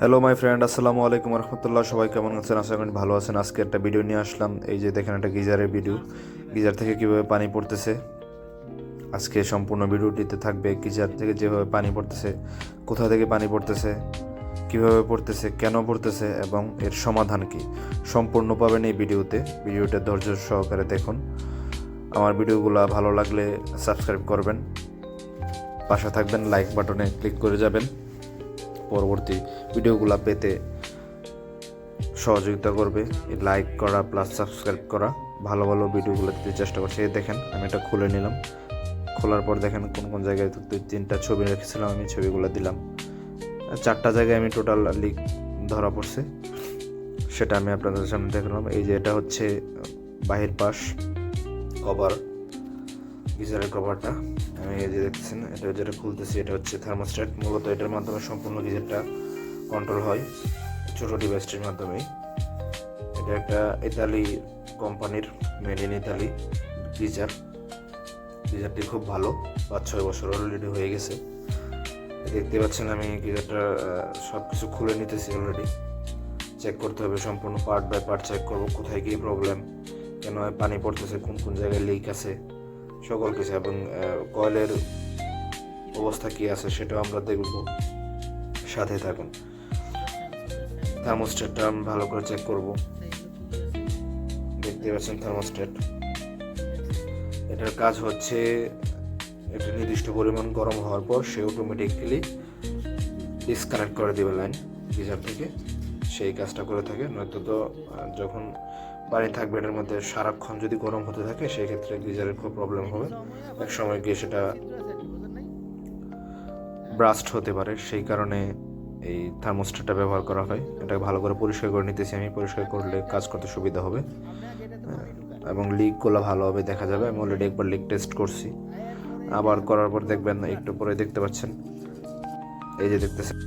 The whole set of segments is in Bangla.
হ্যালো মাই ফ্রেন্ড, আসসালামু আলাইকুম রহমতুল্লাহ। সবাই কেমন আছেন? আশা করি ভালো আছেন। আজকে একটা ভিডিও নিয়ে আসলাম। এই যে দেখেন, একটা গিজারের ভিডিও। গিজার থেকে কীভাবে পানি পড়তেছে আজকে সম্পূর্ণ ভিডিওটিতে থাকবে। গিজার থেকে যেভাবে পানি পড়তেছে, কোথা থেকে পানি পড়তেছে, কীভাবে পড়তেছে, কেন পড়তেছে এবং এর সমাধান কী, সম্পূর্ণ পাবেন এই ভিডিওতে। ভিডিওটা ধৈর্য সহকারে দেখুন। আমার ভিডিওগুলো ভালো লাগলে সাবস্ক্রাইব করবেন, পাশে থাকবেন, লাইক বাটনে ক্লিক করে যাবেন। পরবর্তী ভিডিওগুলো পেতে সহযোগিতা করবে এই লাইক করা প্লাস সাবস্ক্রাইব করা। ভালো ভালো ভিডিওগুলো দিতে চেষ্টা করছি। এই দেখেন, আমি এটা খুলে নিলাম। খোলার পর দেখেন কোন কোন জায়গায় 2-3টা ছবি রেখেছিলাম, আমি ছবিগুলো দিলাম। 4টা জায়গায় আমি টোটাল লিক ধরা পড়ছে, সেটা আমি আপনাদের সামনে দেখলাম। এই যে এটা হচ্ছে বাহির পাশ কভার, গিজারের কভারটা। আমি এই যে দেখতেছেন, এটা যেটা খুলতেছি এটা হচ্ছে থার্মোস্ট্যাট। মূলত এটার মাধ্যমে সম্পূর্ণ গিজারটা কন্ট্রোল হয়, ছোটো ডিভাইসটির মাধ্যমেই। এটা একটা ইতালি কোম্পানির, মেড ইন ইতালি গিজার। গিজারটি খুব ভালো, 5-6 বছর অলরেডি হয়ে গেছে। দেখতে পাচ্ছেন আমি গিজারটা সব কিছু খুলে নিতেছি অলরেডি। চেক করতে হবে সম্পূর্ণ, পার্ট বাই পার্ট চেক করবো কোথায় কী প্রবলেম, কেন পানি পড়তেছে, কোন কোন জায়গায় লিক আছে, সকল কিছু। এবং কয়েলের অবস্থা কী আছে সেটাও আমরা দেখব, সাথে থাকুন। থার্মোস্ট্যাটটা আমি ভালো করে চেক করব। দেখতে পাচ্ছেন থার্মোস্ট্যাট, এটার কাজ হচ্ছে একটা নির্দিষ্ট পরিমাণ গরম হওয়ার পর সে অটোমেটিক্যালি ডিসকানেক্ট করে দেবে লাইন গিজার থেকে। সেই কাজটা করে থাকে। নয়তো তো যখন পানি থাকবে এটার মধ্যে সারাক্ষণ যদি গরম হতে থাকে, সেই ক্ষেত্রে গিজারের খুব প্রবলেম হবে। এক সময় গিয়ে সেটা ব্রাস্ট হতে পারে। সেই কারণে এই থার্মোস্ট্যাটটা ব্যবহার করা হয়। এটাকে ভালো করে পরিষ্কার করে নিতেছি আমি। পরিষ্কার করলে কাজ করতে সুবিধা হবে এবং লিকগুলো ভালোভাবে দেখা যাবে। আমি অলরেডি একবার লিক টেস্ট করছি, আবার করার পর দেখবেন, একটু পরে দেখতে পাচ্ছেন, এই যে দেখতেছেন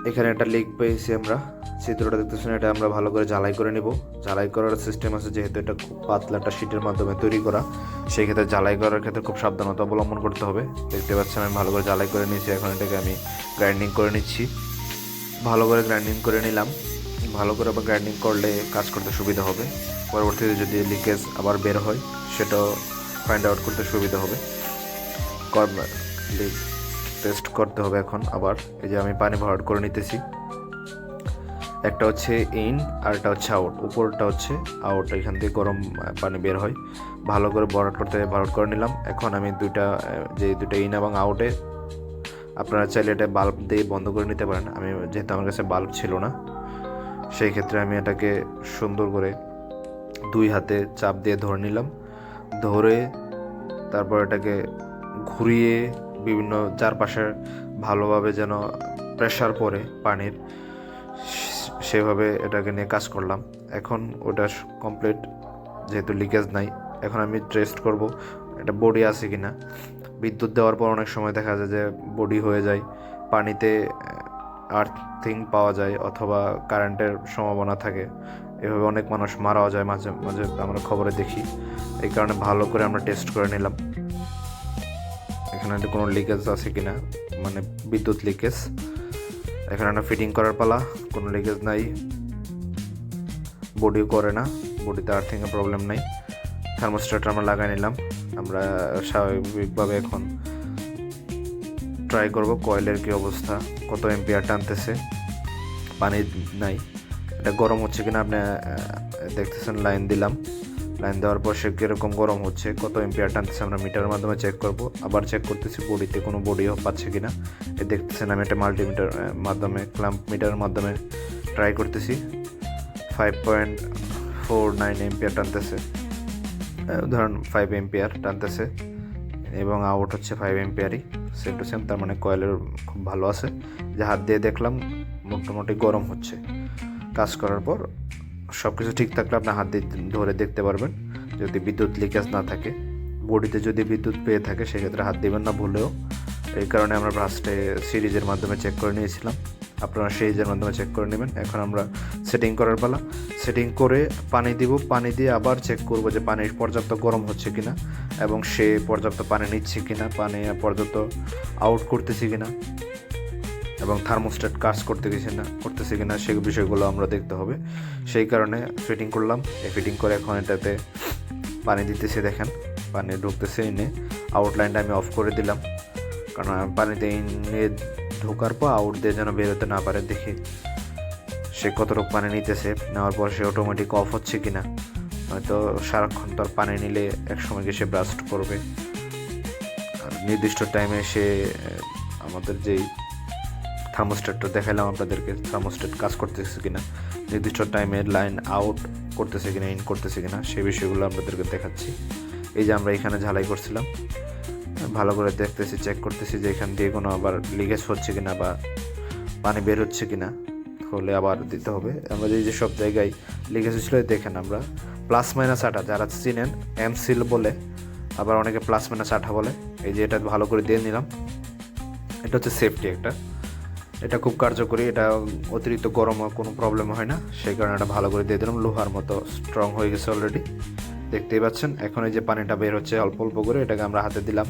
এখানে একটা লিক পেয়েছি আমরা। চিত্রটা দেখতেছেন, এটা আমরা ভালো করে ঝালাই করে নিব। ঝালাই করার সিস্টেম আছে, যেহেতু এটা খুব পাতলা একটা শিটের মাধ্যমে তৈরি করা, সেই ক্ষেত্রে ঝালাই করার ক্ষেত্রে খুব সাবধানতা অবলম্বন করতে হবে। দেখতে পাচ্ছেন আমি ভালো করে ঝালাই করে নিয়েছি। এখন এটাকে আমি গ্রাইন্ডিং করে নিচ্ছি। ভালো করে গ্রাইন্ডিং করে নিলাম। ভালো করে আবার গ্রাইন্ডিং করলে কাজ করতে সুবিধা হবে। পরবর্তীতে যদি লিকেজ আবার বের হয়, সেটাও ফাইন্ড আউট করতে সুবিধা হবে। লিক টেস্ট করতে হবে এখন আবার। এই যে আমি পানি ভরাট করে নিতেছি। একটা হচ্ছে ইন আর একটা হচ্ছে আউট। উপরটা হচ্ছে আউট, এখান থেকে গরম পানি বের হয়। ভালো করে ভরাট করে নিলাম। এখন আমি দুইটা ইন এবং আউটে, আপনারা চাইলে এটা বাল্ব দিয়ে বন্ধ করে নিতে পারেন। আমি যেহেতু আমার কাছে বাল্ব ছিল না, সেই ক্ষেত্রে আমি এটাকে সুন্দর করে 2 হাতে চাপ দিয়ে ধরে নিলাম। ধরে তারপর এটাকে ঘুরিয়ে বিভিন্ন চারপাশে ভালোভাবে যেন প্রেশার পড়ে পানির, সেভাবে এটাকে নিয়ে কাজ করলাম। এখন ওটা কমপ্লিট, যেহেতু লিকেজ নাই। এখন আমি টেস্ট করব এটা বডি আছে কিনা। বিদ্যুৎ দেওয়ার পর অনেক সময় দেখা যায় যে বডি হয়ে যায়, পানিতে আর্থিং পাওয়া যায় অথবা কারেন্টের সম্ভাবনা থাকে। এভাবে অনেক মানুষ মারাও যায় মাঝে মাঝে, আমরা খবরে দেখি। এই কারণে ভালো করে আমরা টেস্ট করে নিলাম এখানে কোনো লিকেজ আছে কিনা, মানে বিদ্যুৎ লিকেজ। এখানে একটা ফিটিং করার পালা, কোনো লিকেজ নাই, বডিও করে না, বডিতে আর্থিংয়ের প্রবলেম নাই। থার্মোস্ট্যাট আমরা লাগাই নিলাম। আমরা স্বাভাবিকভাবে এখন ট্রাই করব কয়েলের কি অবস্থা, কত এম্পিয়ার টানতেছে। পানি নাই, এটা গরম হচ্ছে কিনা আপনি দেখতেছেন। লাইন দিলাম, লাইন দেওয়ার পর সে কীরকম গরম হচ্ছে, কত এম্পিয়ার টানতেছে আমরা মিটারের মাধ্যমে চেক করব। আবার চেক করতেছি বডিতে কোনো বডিও পাচ্ছে কিনা। দেখতেছেন আমি একটা মাল্টিমিটার মাধ্যমে, ক্ল্যাম্প মিটারের মাধ্যমে ট্রাই করতেছি। 5.49 এম্পিয়ার টানতেছে, ধরুন 5 এম্পিয়ার টানতেছে এবং আউট হচ্ছে 5 এম্পিয়ারই, সেম টু সেম। তার মানে কয়েলের খুব ভালো আছে। যে হাত দিয়ে দেখলাম মোটামুটি গরম হচ্ছে। কাজ করার পর সব কিছু ঠিক থাকলে আপনি হাত দিয়ে ধরে দেখতে পারবেন, যদি বিদ্যুৎ লিকেজ না থাকে। বডিতে যদি বিদ্যুৎ পেয়ে থাকে, সেক্ষেত্রে হাত দেবেন না ভুলেও। এই কারণে আমরা ফার্স্টে সিরিজের মাধ্যমে চেক করে নিয়েছিলাম, আপনারা সিরিজের মাধ্যমে চেক করে নেবেন। এখন আমরা সেটিং করার পালা। সেটিং করে পানি দিব, পানি দিয়ে আবার চেক করব যে পানি পর্যাপ্ত গরম হচ্ছে কিনা এবং সে পর্যাপ্ত পানি নিচ্ছে কিনা, পানি পর্যাপ্ত আউট করতেছি কিনা। এবং থার্মোস্ট্যাট কাজ করতেছে কিনা সেই বিষয়গুলো আমরা দেখতে হবে। সেই কারণে ফিটিং করলাম। এই ফিটিং করে এখন এটাতে পানি দিতেছে, দেখেন পানি ঢুকতেছে। এনে আউটলাইনটা আমি অফ করে দিলাম, কারণ পানিতে ইনে ঢোকার পর আউট দিয়ে যেন বেরোতে না পারে। দেখি সে কতটুকু পানি নিতেছে, নেওয়ার পর সে অটোমেটিক অফ হচ্ছে কিনা। হয়তো সারাক্ষণ তার পানি নিলে একসময় গিয়ে সে ব্রাস্ট করবে। আর নির্দিষ্ট টাইমে সে আমাদের যেই থার্মোস্ট্যাটটা দেখালাম আপনাদেরকে, থার্মোস্ট্যাট কাজ করতেছে কিনা, নির্দিষ্ট টাইমে লাইন আউট করতেছে কিনা, ইন করতেছে কিনা, সেই বিষয়গুলো আপনাদেরকে দেখাচ্ছি। এই যে আমরা এখানে ঝালাই করছিলাম, ভালো করে দেখতেছি, চেক করতেছি যে এখান দিয়ে কোনো আবার লিকেজ হচ্ছে কিনা বা পানি বের হচ্ছে কিনা, হলে আবার দিতে হবে। আমরা যে সব জায়গায় লিকেজ হচ্ছিল দেখেন, আমরা +-8, যারা চিনেন এমসিল বলে, আবার অনেকে +-8 বলে। এই যে এটা ভালো করে দিয়ে নিলাম। এটা হচ্ছে সেফটি একটা, এটা খুব কার্যকরী। এটা অতিরিক্ত গরম কোনো প্রবলেম হয় না, সেই কারণে এটা ভালো করে দিয়ে দিলাম। লোহার মতো স্ট্রং হয়ে গেছে অলরেডি, দেখতেই পাচ্ছেন। এখন এই যে পানিটা বের হচ্ছে অল্প অল্প করে, এটাকে আমরা হাতে দিলাম।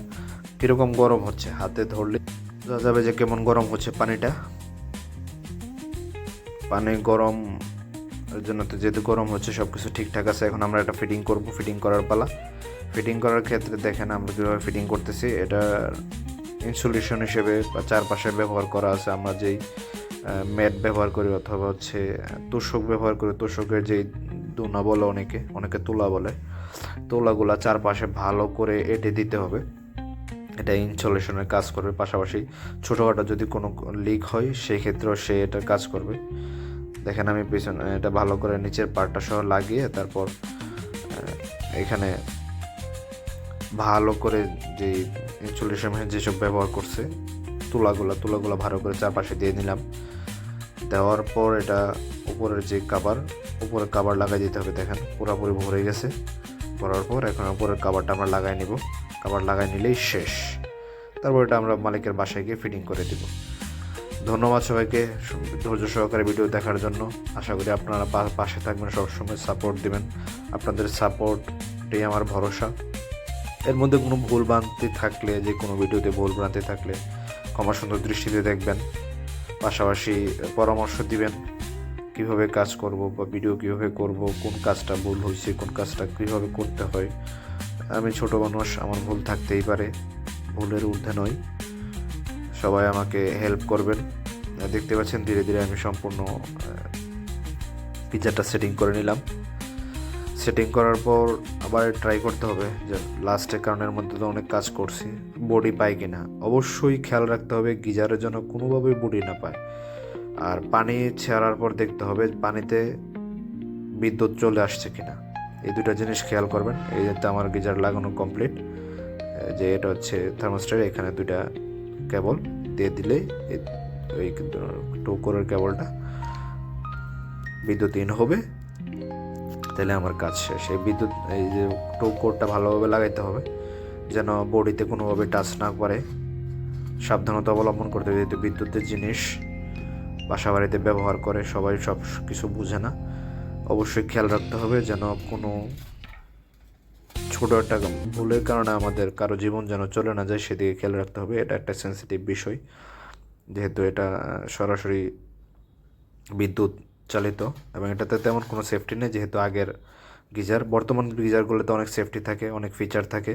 কীরকম গরম হচ্ছে, হাতে ধরলে বোঝা যাবে যে কেমন গরম হচ্ছে পানিটা। পানি গরম এর জন্য তো যেহেতু গরম হচ্ছে, সব কিছু ঠিকঠাক আছে। এখন আমরা এটা ফিটিং করব, ফিটিং করার পালা। ফিটিং করার ক্ষেত্রে দেখেন আমরা কীভাবে ফিটিং করতেছি। এটা ইনসুলেশন হিসেবে বা চারপাশে ব্যবহার করা আছে। আমরা যেই ম্যাট ব্যবহার করি অথবা হচ্ছে তোষক ব্যবহার করি, তোষকের যেই দুনা বলে, অনেকে তুলা বলে, তুলাগুলা চারপাশে ভালো করে এঁটে দিতে হবে। এটা ইনসুলেশনের কাজ করবে। পাশাপাশি ছোটোখাটো যদি কোনো লিক হয় সেই ক্ষেত্রেও সে এটার কাজ করবে। দেখেন আমি পিছনে এটা ভালো করে নিচের পার্টটা সহ লাগিয়ে তারপর এখানে ভালো করে যে ইনসুলেশন যেসব ব্যবহার করছে তুলাগুলা ভালো করে চারপাশে দিয়ে নিলাম। দেওয়ার পর এটা উপরের যে উপরের কাভার লাগাই দিতে হবে। দেখেন পুরোপুরি ভরে গেছে। ভরার পর এখন উপরের কাভারটা আমরা লাগাই নিব। কাভার লাগাই নিলেই শেষ। তারপর এটা আমরা মালিকের বাসায় গিয়ে ফিটিং করে দিব। ধন্যবাদ সবাইকে ধৈর্য সহকারে ভিডিও দেখার জন্য। আশা করি আপনারা পাশে থাকবেন, সবসময় সাপোর্ট দিবেন। আপনাদের সাপোর্টই আমার ভরসা। এর মধ্যে কোনো ভুল ভ্রান্তি থাকলে, যে কোনো ভিডিওতে ভুল ভ্রান্তি থাকলে ক্ষমা সুন্দর দৃষ্টিতে দেখবেন। পাশাপাশি পরামর্শ দিবেন কীভাবে কাজ করব বা ভিডিও কীভাবে করব, কোন কাজটা ভুল হয়েছে, কোন কাজটা কীভাবে করতে হয়। আমি ছোট মানুষ, আমার ভুল থাকতেই পারে, ভুলের ঊর্ধ্বে নই। সবাই আমাকে হেল্প করবেন। দেখতে পাচ্ছেন ধীরে ধীরে আমি সম্পূর্ণ পিজ্জাটা সেটিং করে নিলাম। সেটিং করার পর আবার ট্রাই করতে হবে যে লাস্টে, কারণ এর মধ্যে তো অনেক কাজ করছি, বডি পাই কিনা। অবশ্যই খেয়াল রাখতে হবে গিজারের জন্য কোনোভাবেই বডি না পায়। আর পানি ছেড়ার পর দেখতে হবে পানিতে বিদ্যুৎ চলে আসছে কিনা। এই দুটো জিনিস খেয়াল করবেন। এই যাতে আমার গিজার লাগানো কমপ্লিট। যে এটা হচ্ছে থার্মোস্ট্যাট, এখানে 2টা কেবল দিয়ে দিলে এই টোকরের কেবলটা বিদ্যুৎহীন হবে, তাহলে আমার কাজ শেষ। এই যে টোকরটা ভালোভাবে লাগাইতে হবে যেন বডিতে কোনোভাবে টাচ না করে। সাবধানতা অবলম্বন করতে হবে, যেহেতু বিদ্যুতের জিনিস বাসা বাড়িতে ব্যবহার করে, সবাই সব কিছু বুঝে না। অবশ্যই খেয়াল রাখতে হবে যেন কোনো ছোটো একটা ভুলের কারণে আমাদের কারো জীবন যেন চলে না যায়, সেদিকে খেয়াল রাখতে হবে। এটা একটা সেন্সিটিভ বিষয়, যেহেতু এটা সরাসরি বিদ্যুৎ চালিত এবং এটাতে তেমন কোনো সেফটি নেই। যেহেতু আগের গিজার, বর্তমান গিজারগুলোতে অনেক সেফটি থাকে, অনেক ফিচার থাকে।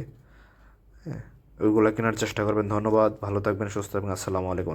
হ্যাঁ, ওইগুলো কেনার চেষ্টা করবেন। ধন্যবাদ, ভালো থাকবেন, সুস্থ থাকবেন। আসসালামু আলাইকুম।